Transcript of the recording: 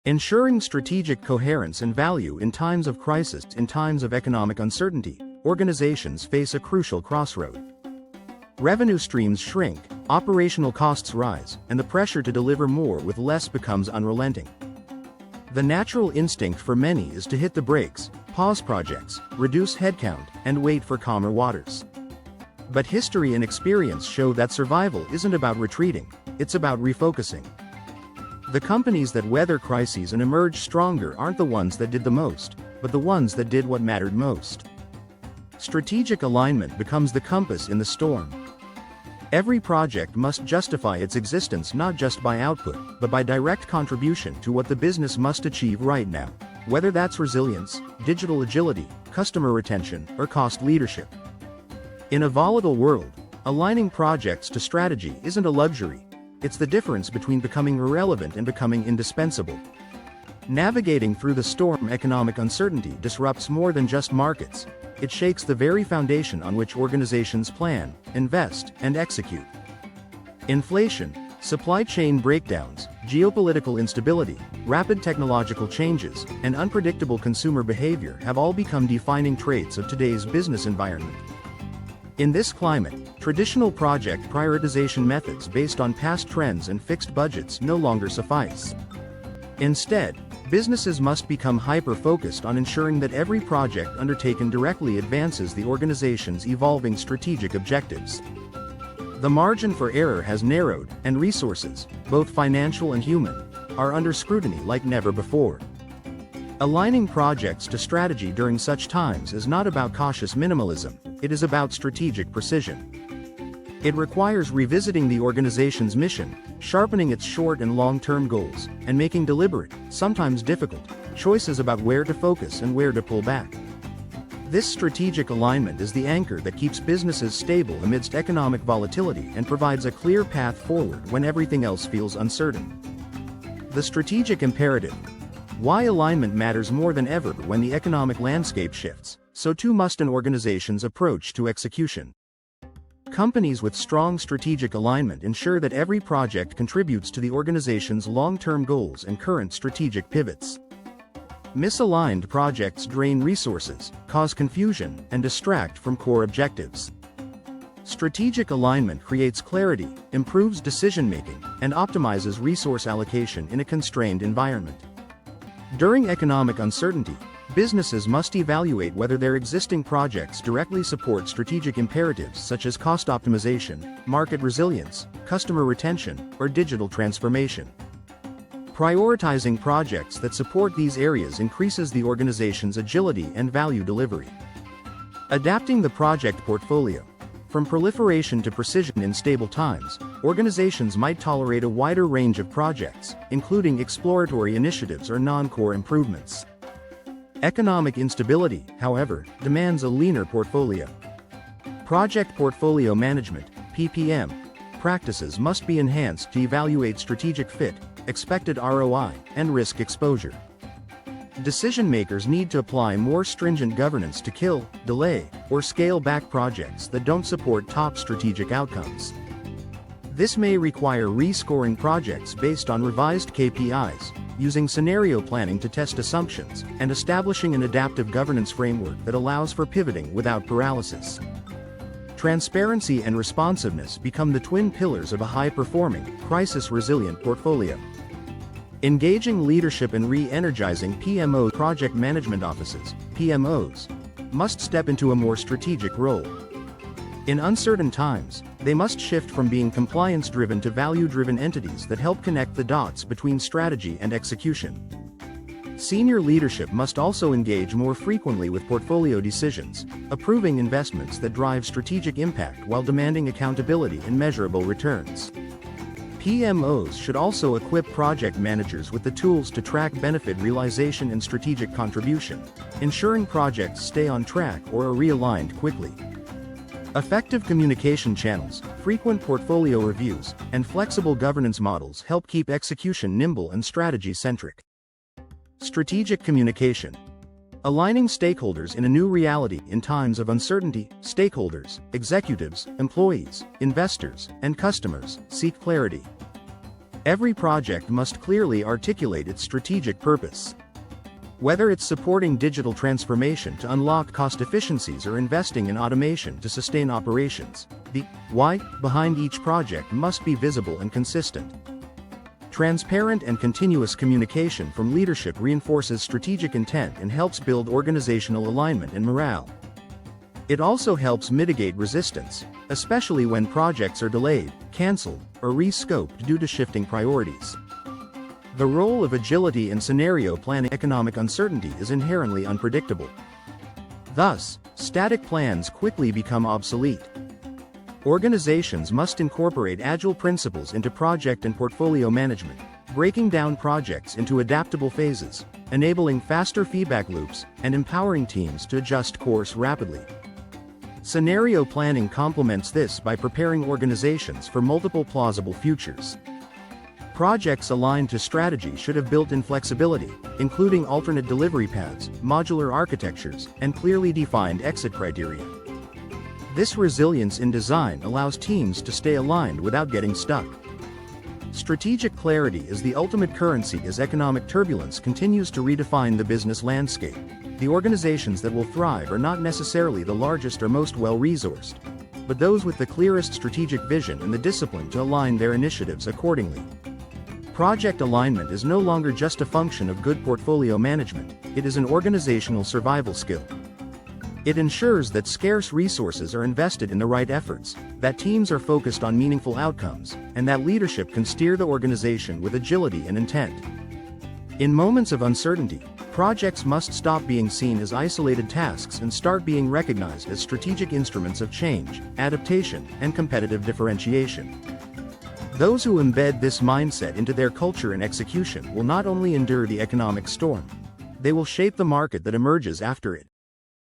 Ensuring strategic coherence and value in times of crisis. In times of economic uncertainty, organizations face a crucial crossroad. Revenue streams shrink, operational costs rise, and the pressure to deliver more with less becomes unrelenting. The natural instinct for many is to hit the brakes, pause projects, reduce headcount, and wait for calmer waters. But history and experience show that survival isn't about retreating, it's about refocusing. The companies that weather crises and emerge stronger aren't the ones that did the most, but the ones that did what mattered most. Strategic alignment becomes the compass in the storm. Every project must justify its existence not just by output, but by direct contribution to what the business must achieve right now, whether that's resilience, digital agility, customer retention, or cost leadership. In a volatile world, aligning projects to strategy isn't a luxury. It's the difference between becoming irrelevant and becoming indispensable. Navigating through the storm. Economic uncertainty disrupts more than just markets. It shakes the very foundation on which organizations plan, invest, and execute. Inflation, supply chain breakdowns, geopolitical instability, rapid technological changes, and unpredictable consumer behavior have all become defining traits of today's business environment. In this climate, traditional project prioritization methods based on past trends and fixed budgets no longer suffice. Instead, businesses must become hyper-focused on ensuring that every project undertaken directly advances the organization's evolving strategic objectives. The margin for error has narrowed, and resources, both financial and human, are under scrutiny like never before. Aligning projects to strategy during such times is not about cautious minimalism, it is about strategic precision. It requires revisiting the organization's mission, sharpening its short and long-term goals, and making deliberate, sometimes difficult, choices about where to focus and where to pull back. This strategic alignment is the anchor that keeps businesses stable amidst economic volatility and provides a clear path forward when everything else feels uncertain. The strategic imperative. Why alignment matters more than ever. When the economic landscape shifts, so too must an organization's approach to execution. Companies with strong strategic alignment ensure that every project contributes to the organization's long-term goals and current strategic pivots. Misaligned projects drain resources, cause confusion, and distract from core objectives. Strategic alignment creates clarity, improves decision-making, and optimizes resource allocation in a constrained environment. During economic uncertainty, businesses must evaluate whether their existing projects directly support strategic imperatives such as cost optimization, market resilience, customer retention, or digital transformation. Prioritizing projects that support these areas increases the organization's agility and value delivery. Adapting the project portfolio. From proliferation to precision. In stable times, organizations might tolerate a wider range of projects, including exploratory initiatives or non-core improvements. Economic instability, however, demands a leaner portfolio. Project portfolio management, PPM, practices must be enhanced to evaluate strategic fit, expected ROI, and risk exposure. Decision-makers need to apply more stringent governance to kill, delay, or scale back projects that don't support top strategic outcomes. This may require rescoring projects based on revised KPIs, using scenario planning to test assumptions, and establishing an adaptive governance framework that allows for pivoting without paralysis. Transparency and responsiveness become the twin pillars of a high-performing, crisis-resilient portfolio. Engaging leadership and re-energizing PMOs. Project management offices, PMOs, must step into a more strategic role. In uncertain times, they must shift from being compliance-driven to value-driven entities that help connect the dots between strategy and execution. Senior leadership must also engage more frequently with portfolio decisions, approving investments that drive strategic impact while demanding accountability and measurable returns. PMOs should also equip project managers with the tools to track benefit realization and strategic contribution, ensuring projects stay on track or are realigned quickly. Effective communication channels, frequent portfolio reviews, and flexible governance models help keep execution nimble and strategy-centric. Strategic communication. Aligning stakeholders in a new reality. In times of uncertainty, stakeholders, executives, employees, investors, and customers seek clarity. Every project must clearly articulate its strategic purpose. Whether it's supporting digital transformation to unlock cost efficiencies or investing in automation to sustain operations, the why behind each project must be visible and consistent. Transparent and continuous communication from leadership reinforces strategic intent and helps build organizational alignment and morale. It also helps mitigate resistance, especially when projects are delayed, canceled, or re-scoped due to shifting priorities. The role of agility in scenario planning. Economic uncertainty is inherently unpredictable. Thus, static plans quickly become obsolete. Organizations must incorporate agile principles into project and portfolio management, breaking down projects into adaptable phases, enabling faster feedback loops, and empowering teams to adjust course rapidly. Scenario planning complements this by preparing organizations for multiple plausible futures. Projects aligned to strategy should have built-in flexibility, including alternate delivery paths, modular architectures, and clearly defined exit criteria. This resilience in design allows teams to stay aligned without getting stuck. Strategic clarity is the ultimate currency as economic turbulence continues to redefine the business landscape. The organizations that will thrive are not necessarily the largest or most well-resourced, but those with the clearest strategic vision and the discipline to align their initiatives accordingly. Project alignment is no longer just a function of good portfolio management, it is an organizational survival skill. It ensures that scarce resources are invested in the right efforts, that teams are focused on meaningful outcomes, and that leadership can steer the organization with agility and intent. In moments of uncertainty, projects must stop being seen as isolated tasks and start being recognized as strategic instruments of change, adaptation, and competitive differentiation. Those who embed this mindset into their culture and execution will not only endure the economic storm, they will shape the market that emerges after it.